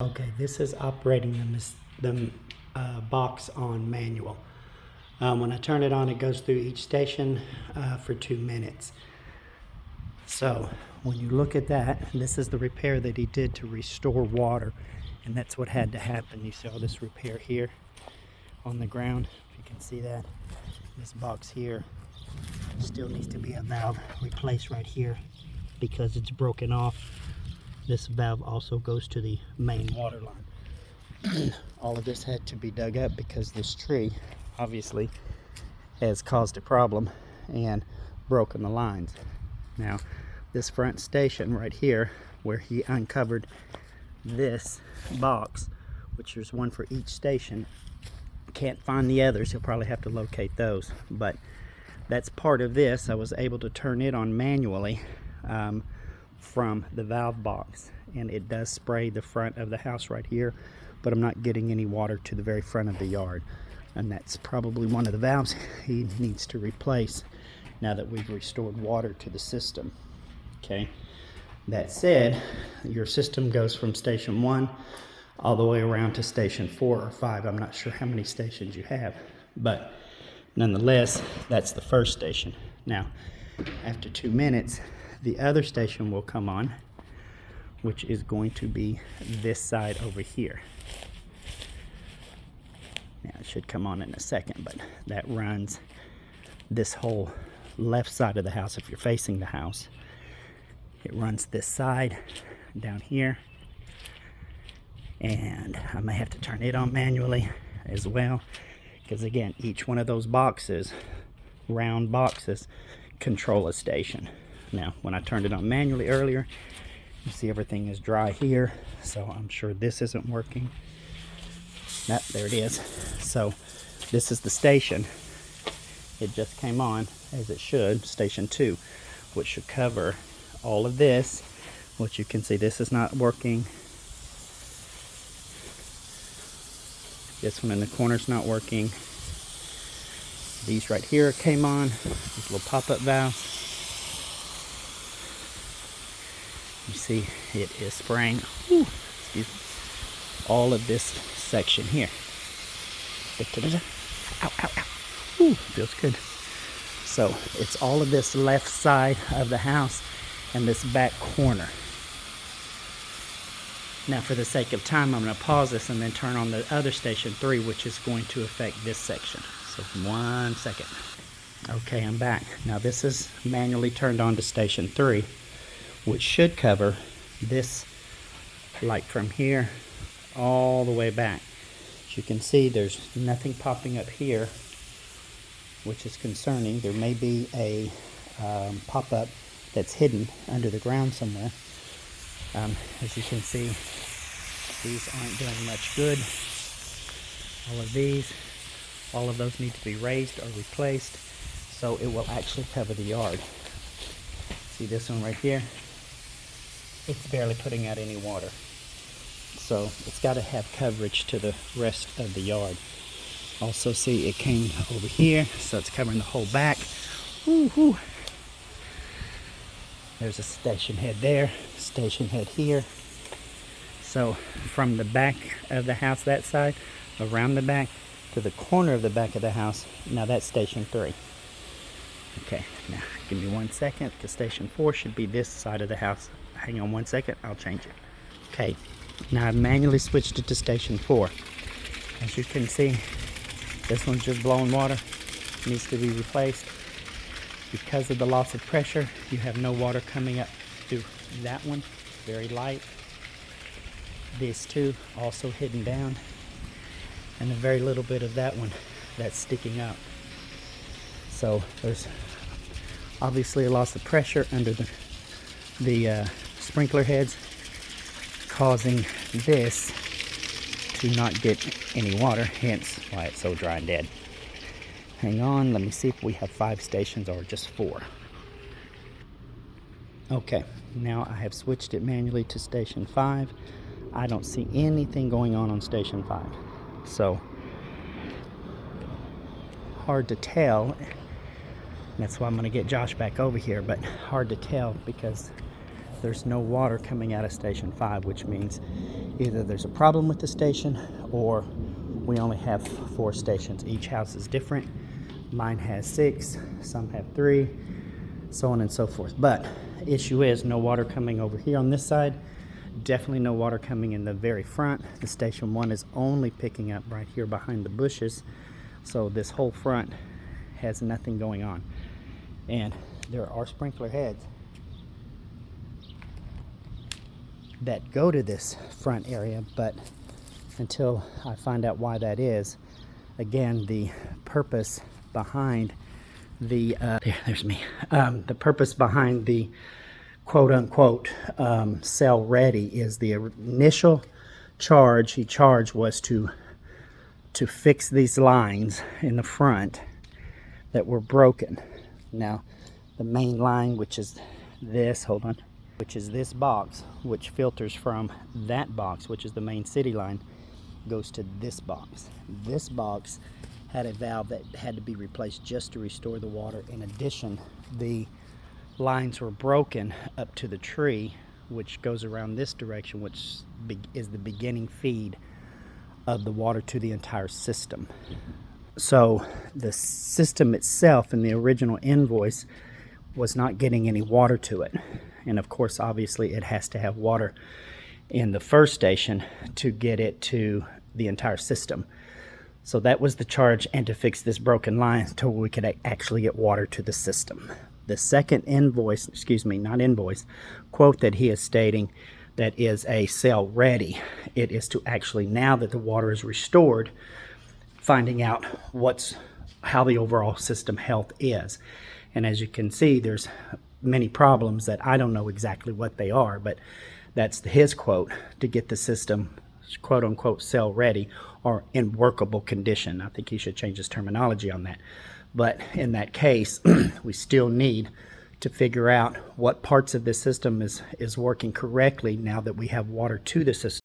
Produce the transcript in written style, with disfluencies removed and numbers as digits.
Okay, this is operating the box on manual. When I turn it on, it goes through each station for 2 minutes. So when you look at that, this is the repair that he did to restore water, and that's what had to happen. You see all this repair here on the ground, if you can see that. This box here still needs to be a valve replaced right here because it's broken off. This valve also goes to the main water line. All of this had to be dug up because this tree obviously has caused a problem and broken the lines. Now, this front station right here, where he uncovered this box, which there's one for each station, can't find the others. He'll probably have to locate those, but that's part of this. I was able to turn it on manually from the valve box, and it does spray the front of the house right here, but I'm not getting any water to the very front of the yard, and that's probably one of the valves he needs to replace now that we've restored water to the system. Okay, that said, your system goes from station 1 all the way around to station 4 or 5. I'm not sure how many stations you have, but nonetheless, that's the first station. Now, after 2 minutes, the other station will come on, which is going to be this side over here. Now, it should come on in a second, but that runs this whole left side of the house. If you're facing the house, it runs this side down here, and I may have to turn it on manually as well, because again, each one of those boxes, round boxes, control a station. Now, when I turned it on manually earlier, you see everything is dry here, so I'm sure this isn't working. There it is. So this is the station. It just came on, as it should, station 2, which should cover all of this, which you can see this is not working. This one in the corner is not working. These right here came on, these little pop-up valves. You see it is spraying all of this section here. Ow, ow, ow. Ooh, feels good. So it's all of this left side of the house and this back corner. Now, for the sake of time, I'm going to pause this and then turn on the other station 3, which is going to affect this section. So 1 second. Okay, I'm back. Now this is manually turned on to station 3, which should cover this, like from here all the way back. As you can see, there's nothing popping up here, which is concerning. There may be a pop-up that's hidden under the ground somewhere. As you can see, these aren't doing much good. All of those need to be raised or replaced, so it will actually cover the yard. See this one right here? It's barely putting out any water. So it's got to have coverage to the rest of the yard. Also, see, it came over here, so it's covering the whole back. Woo-hoo. There's a station head there, station head here. So from the back of the house, that side, around the back, to the corner of the back of the house, now that's station 3. Okay, now give me 1 second, because station 4 should be this side of the house. Hang on 1 second, I'll change it. Okay, now I've manually switched it to station 4. As you can see, this one's just blowing water, needs to be replaced. Because of the loss of pressure, you have no water coming up through that one, very light. These two also hidden down, and a very little bit of that one that's sticking up. So there's obviously a loss of pressure under the sprinkler heads, causing this to not get any water, hence why it's so dry and dead. Hang on, let me see if we have 5 stations or just 4. Okay, now I have switched it manually to station 5. I don't see anything going on station 5. So, hard to tell. That's why I'm going to get Josh back over here, but hard to tell because there's no water coming out of station 5, which means Either there's a problem with the station, or we only have 4 stations. Each house is different. Mine has 6, some have 3, so on and so forth. But issue is no water coming over here on this side. Definitely no water coming in the very front. The station 1 is only picking up right here behind the bushes. So this whole front has nothing going on. And there are sprinkler heads that go to this front area, but until I find out why that is, again, the purpose behind the the purpose behind the quote-unquote cell ready is the initial charge he charged was to fix these lines in the front that were broken. Now the main line, which is this, which is this box, which filters from that box, which is the main city line, goes to this box. This box had a valve that had to be replaced just to restore the water. In addition, the lines were broken up to the tree, which goes around this direction, which is the beginning feed of the water to the entire system. So the system itself in the original invoice was not getting any water to it. And of course, obviously, it has to have water in the first station to get it to the entire system. So that was the charge, and to fix this broken line until we could actually get water to the system. The second invoice, quote that he is stating that is a cell ready, it is to actually, now that the water is restored, finding out how the overall system health is. And as you can see, there's many problems that I don't know exactly what they are, but that's his quote, to get the system quote unquote cell ready or in workable condition. I think he should change his terminology on that. But in that case, we still need to figure out what parts of this system is working correctly now that we have water to the system.